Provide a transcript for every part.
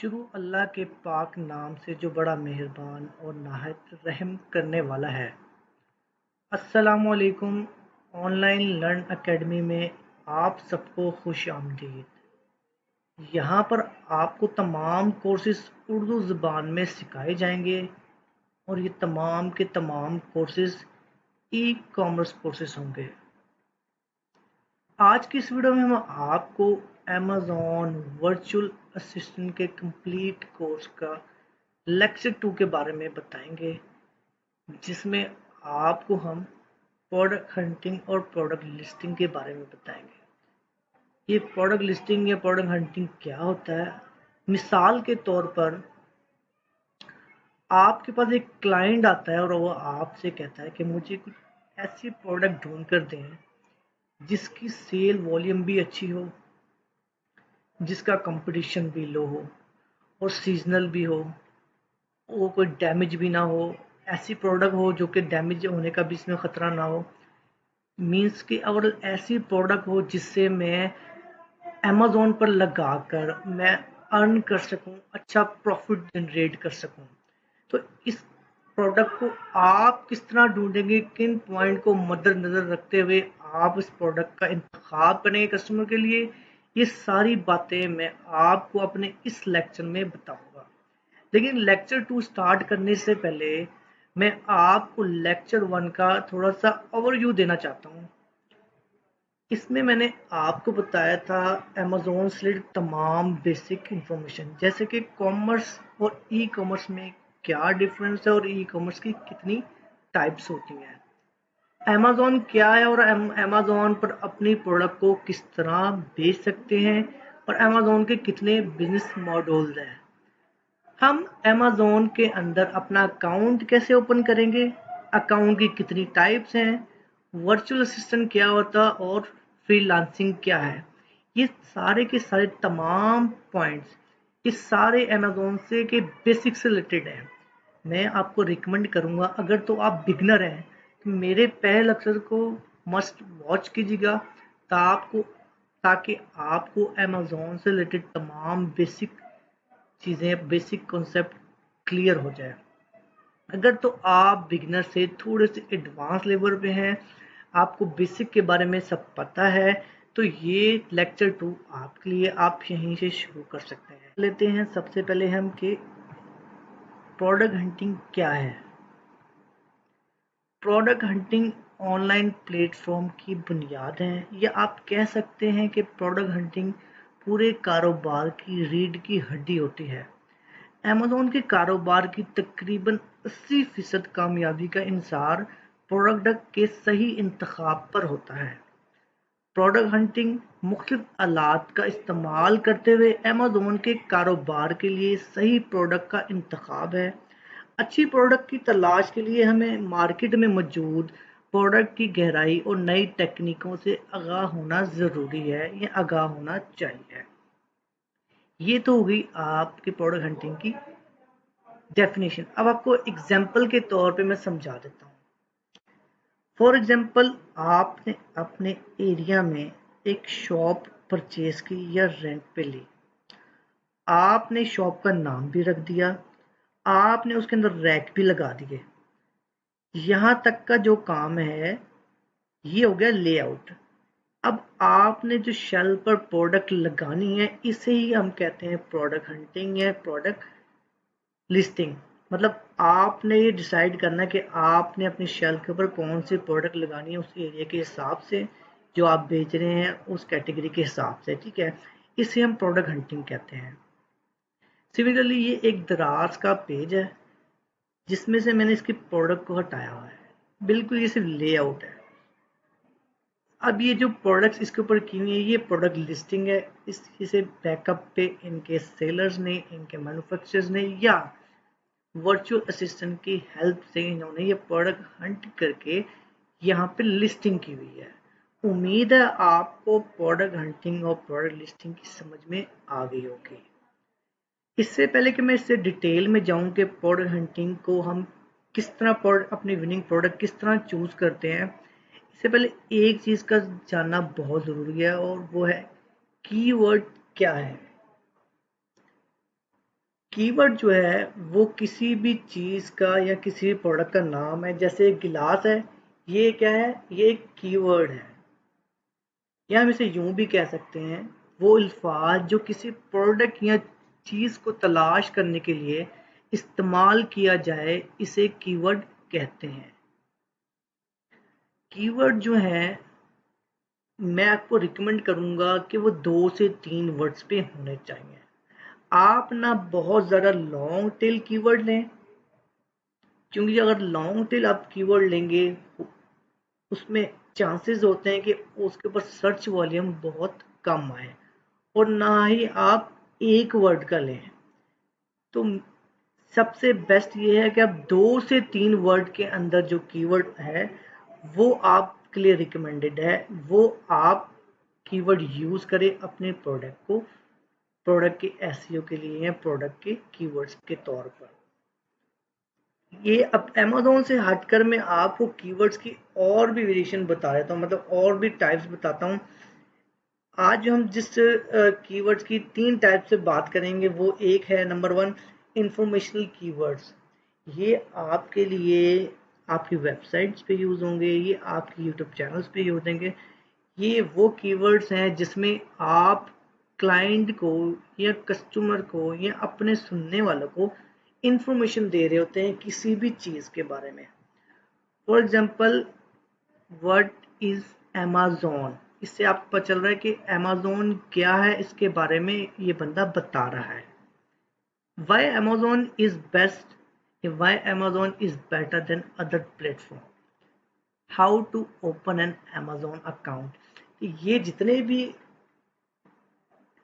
शुरू अल्लाह के पाक नाम से जो बड़ा मेहरबान और नहायत रहम करने वाला है। अस्सलामुअलैकुम। ऑनलाइन लर्न एकेडमी में आप सबको खुश आमदीद। यहाँ पर आपको तमाम कोर्सेज उर्दू ज़बान में सिखाए जाएंगे और ये तमाम के तमाम कोर्सेज ई कॉमर्स कोर्सेज होंगे। आज की इस वीडियो में हम आपको अमेज़ॉन वर्चुअल असिस्टेंट के कंप्लीट कोर्स का लेक्चर 2 के बारे में बताएंगे, जिसमें आपको हम प्रोडक्ट हंटिंग और प्रोडक्ट लिस्टिंग के बारे में बताएंगे। ये प्रोडक्ट लिस्टिंग या प्रोडक्ट हंटिंग क्या होता है। मिसाल के तौर पर आपके पास एक क्लाइंट आता है और वो आपसे कहता है कि मुझे कुछ ऐसी प्रोडक्ट ढूंढ कर दें जिसकी सेल वॉल्यूम भी अच्छी हो, जिसका कंपटीशन भी लो हो और सीजनल भी हो, वो कोई डैमेज भी ना हो। ऐसी प्रोडक्ट हो जो कि डैमेज होने का भी इसमें ख़तरा ना हो। मीन्स कि अगर ऐसी प्रोडक्ट हो जिससे मैं अमेज़ॉन पर लगाकर मैं अर्न कर सकूं, अच्छा प्रॉफिट जनरेट कर सकूं। तो इस प्रोडक्ट को आप किस तरह ढूंढेंगे, किन पॉइंट को मद्देनजर रखते हुए आप इस प्रोडक्ट का इंतखाब करेंगे कस्टमर के लिए, ये सारी बातें मैं आपको अपने इस लेक्चर में बताऊंगा। लेकिन लेक्चर 2 स्टार्ट करने से पहले मैं आपको लेक्चर 1 का थोड़ा सा ओवरव्यू देना चाहता हूँ। इसमें मैंने आपको बताया था अमेज़ॉन से रिलेटेड तमाम बेसिक इंफॉर्मेशन, जैसे कि कॉमर्स और ई कॉमर्स में क्या डिफरेंस है और ई कॉमर्स की कितनी टाइप्स होती हैं, अमेज़ॉन क्या है और अमेज़ॉन पर अपनी प्रोडक्ट को किस तरह बेच सकते हैं और अमेज़ॉन के कितने बिजनेस मॉडल्स हैं। हम अमेज़ॉन के अंदर अपना अकाउंट कैसे ओपन करेंगे, अकाउंट की कितनी टाइप्स हैं, वर्चुअल असिस्टेंट क्या होता है और फ्रीलांसिंग क्या है। ये सारे के सारे तमाम पॉइंट्स इस सारे अमेज़ॉन से के बेसिक से रिलेटेड हैं। मैं आपको रिकमेंड करूंगा, अगर तो आप बिगनर हैं तो मेरे पहले लेक्चर को मस्ट वॉच कीजिएगा, ताकि आपको अमेज़ॉन से रिलेटेड तमाम बेसिक चीज़ें, बेसिक कॉन्सेप्ट क्लियर हो जाए। अगर तो आप बिगनर से थोड़े से एडवांस लेवल पे हैं, आपको बेसिक के बारे में सब पता है, तो ये लेक्चर 2 आपके लिए, आप यहीं से शुरू कर सकते हैं। लेते हैं सबसे पहले हम कि प्रोडक्ट हंटिंग क्या है। प्रोडक्ट हंटिंग ऑनलाइन प्लेटफॉर्म की बुनियाद है, या आप कह सकते हैं कि प्रोडक्ट हंटिंग पूरे कारोबार की रीढ़ की हड्डी होती है। अमेज़ॉन के कारोबार की तकरीबन 80% कामयाबी का इंसार प्रोडक्ट के सही इंतखाब पर होता है। प्रोडक्ट हंटिंग मुख्तलिफ आलात का इस्तेमाल करते हुए अमेज़ॉन के कारोबार के लिए सही प्रोडक्ट का इंतखाब है। अच्छी प्रोडक्ट की तलाश के लिए हमें मार्केट में मौजूद प्रोडक्ट की गहराई और नई टेक्निकों से आगाह होना ज़रूरी है, या आगाह होना चाहिए। ये तो हो गई आपकी प्रोडक्ट हंटिंग की डेफिनेशन। अब आपको एग्जाम्पल के तौर पे मैं समझा देता हूँ। फॉर एग्जाम्पल, आपने अपने एरिया में एक शॉप परचेज की या रेंट पे ली। आपने शॉप का नाम भी रख दिया, आपने उसके अंदर रैक भी लगा दिए। यहाँ तक का जो काम है ये हो गया लेआउट। अब आपने जो शेल्फ पर प्रोडक्ट लगानी है, इसे ही हम कहते हैं प्रोडक्ट हंटिंग या प्रोडक्ट लिस्टिंग। मतलब आपने ये डिसाइड करना है कि आपने अपनी शेल्फ के ऊपर कौन सी प्रोडक्ट लगानी है, उस एरिया के हिसाब से, जो आप बेच रहे हैं उस कैटेगरी के हिसाब से। ठीक है, इसे हम प्रोडक्ट हंटिंग कहते हैं। सिमिलरली ये एक दराज का पेज है जिसमें से मैंने इसकी प्रोडक्ट को हटाया हुआ है, बिल्कुल ये सिर्फ लेआउट है। अब ये जो प्रोडक्ट्स इसके ऊपर की हुई है ये प्रोडक्ट लिस्टिंग है। इसे बैकअप पे इनके सेलर्स ने, इनके मैन्युफैक्चरर्स ने या वर्चुअल असिस्टेंट की हेल्प से इन्होंने ये प्रोडक्ट हंट करके यहाँ पे लिस्टिंग की हुई है। उम्मीद है आपको प्रोडक्ट हंटिंग और प्रोडक्ट लिस्टिंग की समझ में आ गई होगी। इससे पहले कि मैं इससे डिटेल में जाऊं कि प्रोडक्ट हंटिंग को हम किस तरह अपनी विनिंग प्रोडक्ट किस तरह चूज करते हैं, इससे पहले एक चीज का जानना बहुत जरूरी है और वो है कीवर्ड क्या है। कीवर्ड जो है वो किसी भी चीज़ का या किसी भी प्रोडक्ट का नाम है। जैसे गिलास है, ये क्या है, ये एक कीवर्ड है। या हम इसे यूं भी कह सकते हैं, वो अल्फाज जो किसी प्रोडक्ट या चीज़ को तलाश करने के लिए इस्तेमाल किया जाए, इसे कीवर्ड कहते हैं। कीवर्ड जो है, मैं आपको रिकमेंड करूंगा कि वो 2 से 3 वर्ड्स पे होने चाहिए। आप ना बहुत ज़्यादा लॉन्ग टेल कीवर्ड लें, क्योंकि अगर लॉन्ग टेल आप कीवर्ड लेंगे, उसमें चांसेस होते हैं कि उसके ऊपर सर्च वॉल्यूम बहुत कम आए। और ना ही आप एक वर्ड का लें। तो सबसे बेस्ट ये है कि आप 2 से 3 वर्ड के अंदर जो कीवर्ड है, वो आपके लिए रिकमेंडेड है। वो आप कीवर्ड यूज़ करें अपने प्रोडक्ट को, प्रोडक्ट के एसईओ के लिए या प्रोडक्ट के कीवर्ड्स के तौर पर। ये अब अमेज़न से हटकर मैं आपको कीवर्ड्स की और भी वेरिएशन बता देता हूँ, मतलब और भी टाइप्स बताता हूँ। आज हम जिस कीवर्ड्स की 3 टाइप से बात करेंगे, वो एक है नंबर 1 इंफॉर्मेशनल कीवर्ड्स। ये आपके लिए आपकी वेबसाइट्स पे यूज़ होंगे, ये आपके यूट्यूब चैनल्स पे यूज़ होंगे। ये वो कीवर्ड्स हैं जिसमें आप क्लाइंट को या कस्टमर को या अपने सुनने वालों को इंफॉर्मेशन दे रहे होते हैं किसी भी चीज़ के बारे में। For example, what is Amazon, इससे आपको पता चल रहा है कि अमेज़न क्या है, इसके बारे में ये बंदा बता रहा है। Why Amazon is best, why Amazon is better than other platform, how to open an Amazon account. ये जितने भी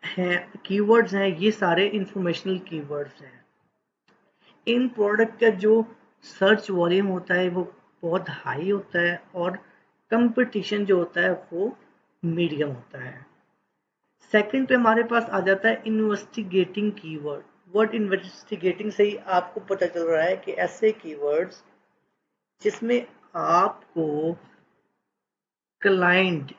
हैं कीवर्ड्स हैं, ये सारे इंफॉर्मेशनल कीवर्ड्स हैं। इन प्रोडक्ट का जो सर्च वॉल्यूम होता है वो बहुत हाई होता है, और कंपटीशन जो होता है वो मीडियम होता है। सेकंड पे हमारे पास आ जाता है इन्वेस्टिगेटिंग कीवर्ड। वर्ड इन्वेस्टिगेटिंग से ही आपको पता चल रहा है कि ऐसे कीवर्ड्स जिसमें आपको क्लाइंट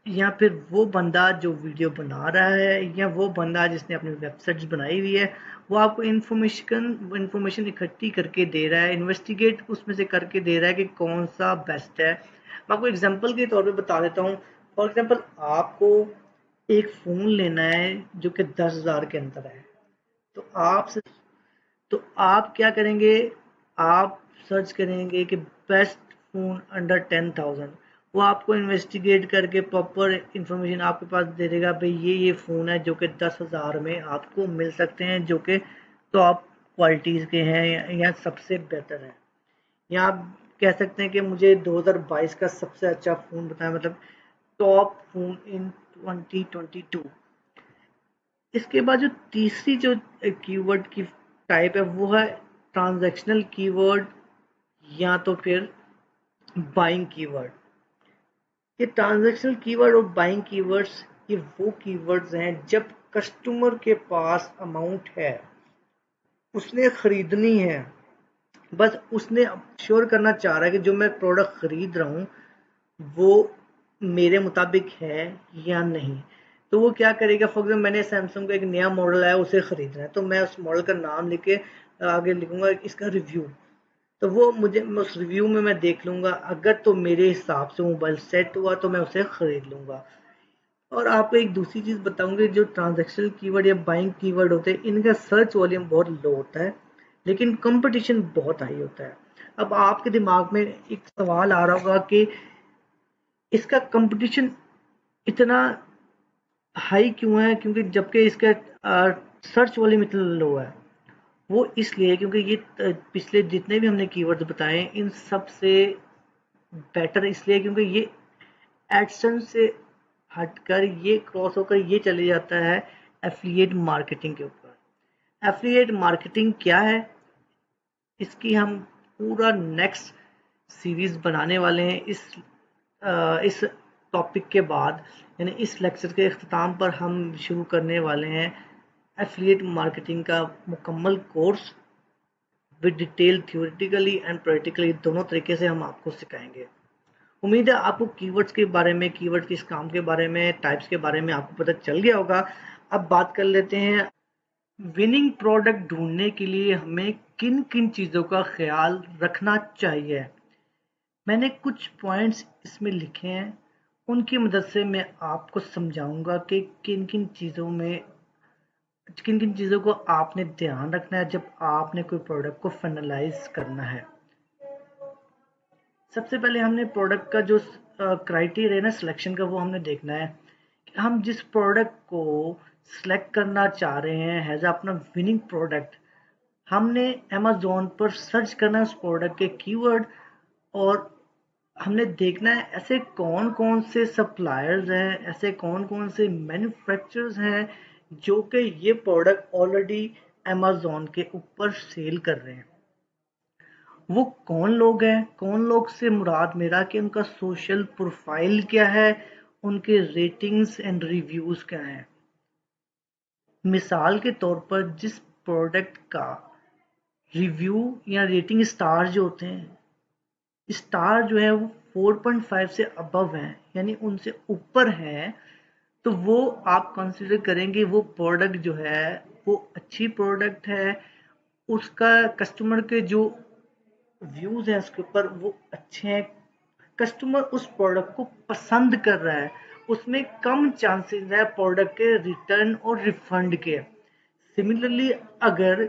या फिर वो बंदा जो वीडियो बना रहा है या वो बंदा जिसने अपनी वेबसाइट्स बनाई हुई है, वो आपको इंफॉर्मेशन इकट्ठी करके दे रहा है, इन्वेस्टिगेट उसमें से करके दे रहा है कि कौन सा बेस्ट है। मैं आपको एग्जांपल के तौर पे बता देता हूँ। फॉर एग्जांपल, आपको एक फ़ोन लेना है जो कि 10,000 के अंदर है। तो आप तो आप क्या करेंगे, आप सर्च करेंगे कि बेस्ट फ़ोन अंडर 10,000। वो आपको इन्वेस्टिगेट करके प्रॉपर इंफॉर्मेशन आपके पास दे देगा, भाई ये फ़ोन है जो कि 10,000 में आपको मिल सकते हैं, जो कि टॉप क्वालिटीज़ के हैं या सबसे बेहतर है। या आप कह सकते हैं कि मुझे 2022 का सबसे अच्छा फ़ोन बताएं, मतलब टॉप फ़ोन इन 2022। इसके बाद जो तीसरी जो कीवर्ड की टाइप है, वो है ट्रांजैक्शनल कीवर्ड या तो फिर बाइंग कीवर्ड। ये ट्रांजैक्शनल कीवर्ड और बाइंग कीवर्ड्स, ये वो कीवर्ड्स हैं जब कस्टमर के पास अमाउंट है, उसने खरीदनी है, बस उसने श्योर करना चाह रहा है कि जो मैं प्रोडक्ट खरीद रहा हूँ वो मेरे मुताबिक है या नहीं। तो वो क्या करेगा, फॉर एग्जाम्पल मैंने सैमसंग का एक नया मॉडल आया, उसे खरीदना है, तो मैं उस मॉडल का नाम लिख के आगे लिखूंगा इसका रिव्यू। तो वो मुझे उस रिव्यू में मैं देख लूंगा, अगर तो मेरे हिसाब से मोबाइल सेट हुआ तो मैं उसे खरीद लूंगा। और आपको एक दूसरी चीज़ बताऊंगी, जो ट्रांजैक्शनल कीवर्ड या बाइंग कीवर्ड होते हैं, इनका सर्च वॉल्यूम बहुत लो होता है, लेकिन कंपटीशन बहुत हाई होता है। अब आपके दिमाग में एक सवाल आ रहा होगा कि इसका कंपटीशन इतना हाई क्यों है, क्योंकि जबकि इसका सर्च वॉल्यूम इतना लो है। वो इसलिए क्योंकि ये पिछले जितने भी हमने कीवर्ड्स बताए इन सब से बेटर इसलिए क्योंकि ये एडसेंस से हटकर ये क्रॉस होकर ये चले जाता है एफिलिएट मार्केटिंग के ऊपर। एफिलिएट मार्केटिंग क्या है, इसकी हम पूरा नेक्स्ट सीरीज बनाने वाले हैं इस टॉपिक के बाद, यानी इस लेक्चर के अख्ताम पर हम शुरू करने वाले हैं एफिलिएट मार्केटिंग का मुकम्मल course with detail, theoretically and practically दोनों तरीके से हम आपको सिखाएंगे। उम्मीद है आपको कीवर्ड्स के बारे में, कीवर्ड के इस काम के बारे में, टाइप्स के बारे में आपको पता चल गया होगा। अब बात कर लेते हैं विनिंग प्रोडक्ट ढूंढने के लिए हमें किन किन चीज़ों का ख्याल रखना चाहिए? मैंने कुछ पॉइंट्स इसमें लिखे हैं, उनकी मदद से मैं आपको समझाऊंगा कि किन किन चीज़ों को आपने ध्यान रखना है जब आपने कोई प्रोडक्ट को फाइनलाइज करना है। सबसे पहले हमने प्रोडक्ट का जो क्राइटेरिया है ना सिलेक्शन का, वो हमने देखना है कि हम जिस प्रोडक्ट को सिलेक्ट करना चाह रहे हैं एज अपना विनिंग प्रोडक्ट, हमने अमेज़न पर सर्च करना है उस प्रोडक्ट के कीवर्ड, और हमने देखना है ऐसे कौन कौन से सप्लायर्स हैं, ऐसे कौन कौन से मैन्युफैक्चरर्स हैं जो कि ये प्रोडक्ट ऑलरेडी अमेज़न के ऊपर सेल कर रहे हैं। वो कौन लोग हैं, कौन लोग से मुराद मेरा कि उनका सोशल प्रोफाइल क्या है, उनके रेटिंग्स एंड रिव्यूज क्या हैं। मिसाल के तौर पर जिस प्रोडक्ट का रिव्यू या रेटिंग स्टार जो होते हैं, स्टार जो है वो 4.5 से अबव है, यानी उनसे ऊपर है, तो वो आप कंसिडर करेंगे वो प्रोडक्ट जो है वो अच्छी प्रोडक्ट है, उसका कस्टमर के जो व्यूज हैं उसके ऊपर वो अच्छे हैं, कस्टमर उस प्रोडक्ट को पसंद कर रहा है, उसमें कम चांसेस है प्रोडक्ट के रिटर्न और रिफंड के। सिमिलरली अगर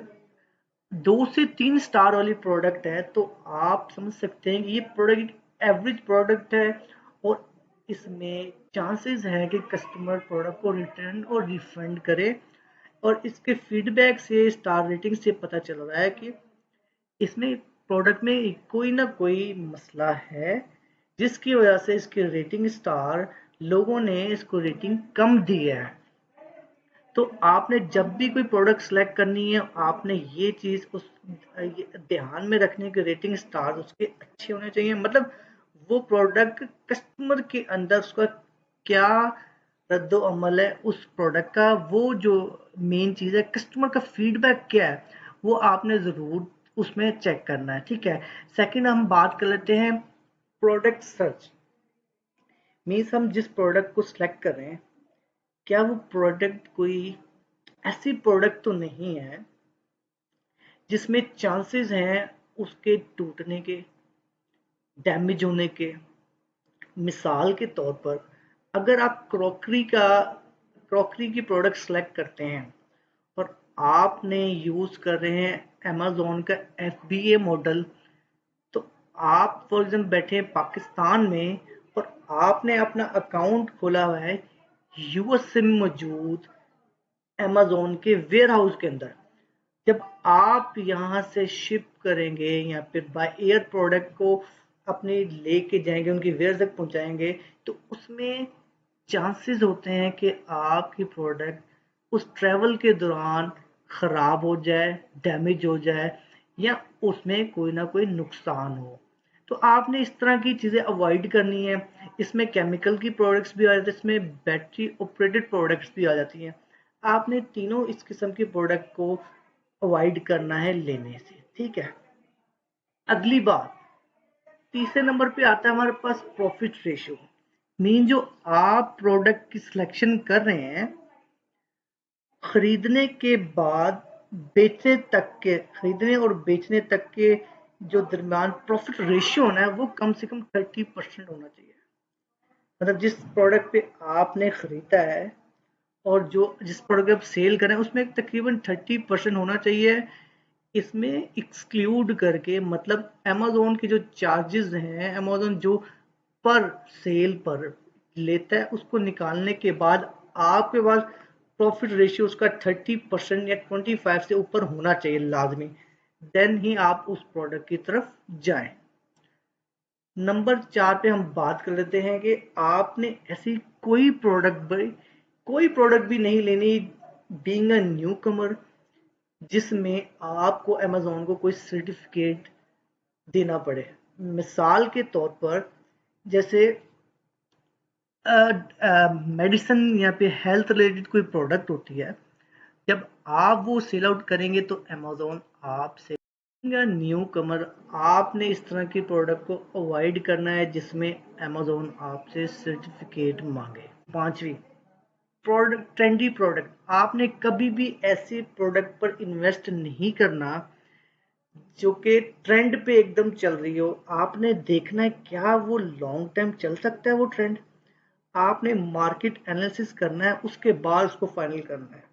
2 से 3 स्टार वाली प्रोडक्ट है तो आप समझ सकते हैं कि ये प्रोडक्ट एवरेज प्रोडक्ट है, और इसमें चांसेस है कि कस्टमर प्रोडक्ट को रिटर्न और रिफंड करे। और इसके फीडबैक से, स्टार रेटिंग से पता चल रहा है कि इसमें प्रोडक्ट में कोई ना कोई मसला है, जिसकी वजह से इसके रेटिंग स्टार लोगों ने इसको रेटिंग कम दी है। तो आपने जब भी कोई प्रोडक्ट सेलेक्ट करनी है, आपने ये चीज उस ध्यान में रखनी है कि रेटिंग स्टार उसके अच्छे होने चाहिए, मतलब वो प्रोडक्ट कस्टमर के अंदर उसका क्या रद्दो अमल है उस प्रोडक्ट का, वो जो मेन चीज है कस्टमर का फीडबैक क्या है, वो आपने जरूर उसमें चेक करना है। ठीक है। सेकंड हम बात कर लेते हैं प्रोडक्ट सर्च। मीन्स हम जिस प्रोडक्ट को सिलेक्ट कर रहे हैं, क्या वो प्रोडक्ट कोई ऐसी प्रोडक्ट तो नहीं है जिसमें चांसेस हैं उसके टूटने के, डैमेज होने के। मिसाल के तौर पर अगर आप क्रॉकरी की प्रोडक्ट सेलेक्ट करते हैं और आपने यूज कर रहे हैं अमेजोन का FBA मॉडल, तो आप फॉर एग्जाम्पल बैठे हैं पाकिस्तान में और आपने अपना अकाउंट खोला हुआ है यूएस से मौजूद अमेजोन के वेयर हाउस के अंदर, जब आप यहाँ से शिप करेंगे या फिर बाय एयर प्रोडक्ट को अपने लेके जाएंगे, उनकी वेयर तक पहुंचाएंगे, तो उसमें चांसेस होते हैं कि आपकी प्रोडक्ट उस ट्रैवल के दौरान खराब हो जाए, डैमेज हो जाए, या उसमें कोई ना कोई नुकसान हो। तो आपने इस तरह की चीज़ें अवॉइड करनी है। इसमें केमिकल की प्रोडक्ट्स भी आ जाती है, इसमें बैटरी ऑपरेटेड प्रोडक्ट्स भी आ जाती हैं। आपने तीनों इस किस्म की प्रोडक्ट को अवॉइड करना है लेने से। ठीक है। अगली बात, तीसरे नंबर पे आता है हमारे पास प्रॉफिट रेशियो। मीन जो आप प्रोडक्ट की सिलेक्शन कर रहे हैं, खरीदने के बाद खरीदने और बेचने तक के जो दरमियान प्रॉफिट रेशियो होना है वो कम से कम 30% होना चाहिए। मतलब जिस प्रोडक्ट पे आपने खरीदा है और जो जिस प्रोडक्ट आप सेल कर रहे हैं उसमें तकरीबन 30% होना चाहिए। इसमें एक्सक्लूड करके, मतलब अमेजोन के जो चार्जेस हैं, अमेजोन जो पर सेल पर लेता है उसको निकालने के बाद आपके पास प्रॉफिट रेशियो उसका 30% या 25 से ऊपर होना चाहिए लाजमी, देन ही आप उस प्रोडक्ट की तरफ जाएं। नंबर 4 पे हम बात कर लेते हैं कि आपने ऐसी कोई प्रोडक्ट भी नहीं लेनी बीइंग अ न्यू कमर, जिसमें आपको अमेजोन को कोई सर्टिफिकेट देना पड़े। मिसाल के तौर पर जैसे मेडिसिन या फिर हेल्थ रिलेटेड कोई प्रोडक्ट होती है, जब आप वो सेल आउट करेंगे तो अमेजोन आपसे न्यू कमर, आपने इस तरह की प्रोडक्ट को अवॉइड करना है जिसमें अमेजोन आपसे सर्टिफिकेट मांगे। पांचवी, प्रोडक्ट, ट्रेंडी प्रोडक्ट, आपने कभी भी ऐसे प्रोडक्ट पर इन्वेस्ट नहीं करना जो कि ट्रेंड पे एकदम चल रही हो। आपने देखना है क्या वो लॉन्ग टाइम चल सकता है वो ट्रेंड। आपने मार्केट एनालिसिस करना है, उसके बाद उसको फाइनल करना है।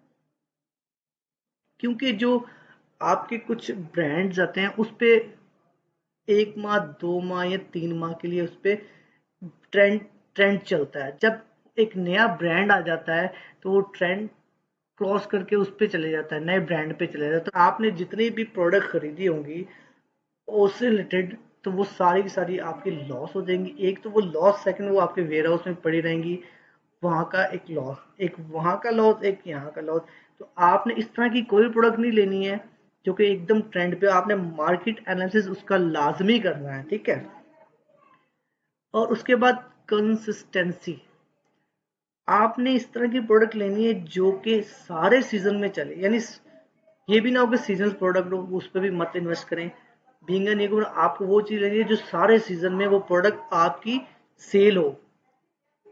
क्योंकि जो आपके कुछ ब्रांड्स आते हैं उस पे 1 माह 2 माह या 3 माह के लिए उस पे ट्रेंड ट्रेंड चलता है। जब एक नया ब्रांड आ जाता है तो वो ट्रेंड क्रॉस करके उस पे चले जाता है, नए ब्रांड पे चले जाता है। तो आपने जितनी भी प्रोडक्ट खरीदी होंगी उससे रिलेटेड, तो वो सारी की सारी आपकी लॉस हो जाएंगी। एक तो वो लॉस, सेकंड वो आपके वेयर हाउस में पड़ी रहेंगी, वहाँ का एक लॉस, एक वहाँ का लॉस, एक यहाँ का लॉस। तो आपने इस तरह की कोई प्रोडक्ट नहीं लेनी है जो कि एकदम ट्रेंड पे। आपने मार्केट एनालिसिस उसका लाजमी करना है, ठीक है। और उसके बाद कंसिस्टेंसी, आपने इस तरह की प्रोडक्ट लेनी है जो कि सारे सीजन में चले। यानी ये भी ना हो कि सीजनल प्रोडक्ट हो, उस पर भी मत इन्वेस्ट करें। बीइंग एन ईगो, आपको वो चीज लेनी है जो सारे सीजन में वो प्रोडक्ट आपकी सेल हो,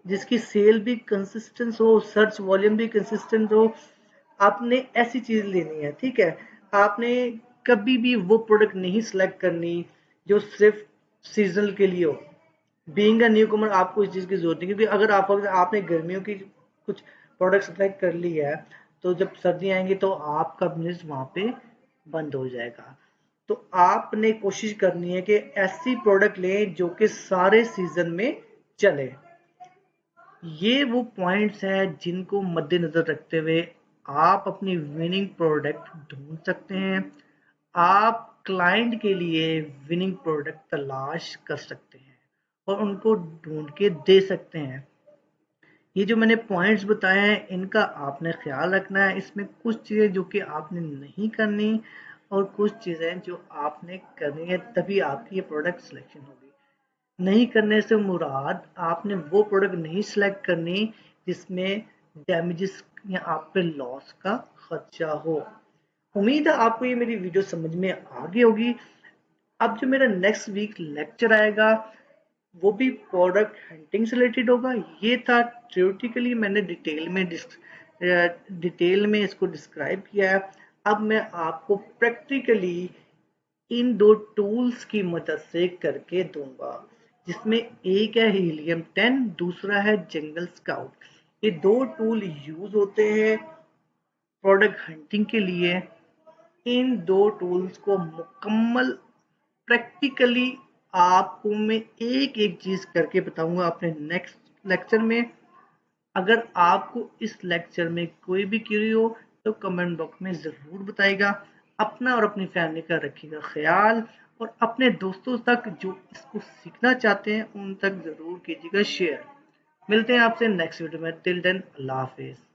जिसकी सेल भी कंसिस्टेंट हो, सर्च वॉल्यूम भी कंसिस्टेंट हो। आपने ऐसी चीज लेनी है, ठीक है। आपने कभी भी वो प्रोडक्ट नहीं सिलेक्ट करनी जो सिर्फ सीजनल के लिए हो। बीइंग अ न्यू कमर आपको इस चीज की जरूरत नहीं, क्योंकि अगर आपने गर्मियों की कुछ प्रोडक्ट सिलेक्ट कर ली है तो जब सर्दी आएंगी तो आपका बिजनेस वहां पे बंद हो जाएगा। तो आपने कोशिश करनी है कि ऐसी प्रोडक्ट लें जो कि सारे सीजन में चले। ये वो पॉइंट्स हैं जिनको मद्देनजर रखते हुए आप अपनी विनिंग प्रोडक्ट ढूंढ सकते हैं। आप क्लाइंट के लिए विनिंग प्रोडक्ट तलाश कर सकते हैं और उनको ढूंढ के दे सकते हैं। ये जो मैंने पॉइंट्स बताए हैं इनका आपने ख्याल रखना है। इसमें कुछ चीज़ें जो कि आपने नहीं करनी और कुछ चीज़ें जो आपने करनी है, तभी आपकी ये प्रोडक्ट सिलेक्शन होगी। नहीं करने से मुराद आपने वो प्रोडक्ट नहीं सिलेक्ट करनी जिसमें डैमेजेस या आप पे लॉस का खर्चा हो। उम्मीद है आपको ये मेरी वीडियो समझ में आ गई होगी। अब जो मेरा नेक्स्ट वीक लेक्चर आएगा वो भी प्रोडक्ट हंटिंग से रिलेटेड होगा। ये था थ्योरेटिकली, मैंने डिटेल में इसको डिस्क्राइब किया है। अब मैं आपको प्रैक्टिकली इन दो टूल्स की मदद से करके दूंगा, जिसमें एक है हीलियम 10, दूसरा है जंगल स्काउट। ये दो टूल यूज होते हैं प्रोडक्ट हंटिंग के लिए। इन दो टूल्स को मुकम्मल प्रैक्टिकली आपको मैं एक एक चीज करके बताऊंगा अपने नेक्स्ट लेक्चर में। अगर आपको इस लेक्चर में कोई भी क्वेरी हो तो कमेंट बॉक्स में ज़रूर बताइएगा। अपना और अपनी फैमिली का रखिएगा ख्याल, और अपने दोस्तों तक जो इसको सीखना चाहते हैं उन तक ज़रूर कीजिएगा शेयर। मिलते हैं आपसे नेक्स्ट वीडियो में। टिल देन अल्लाह हाफिज़।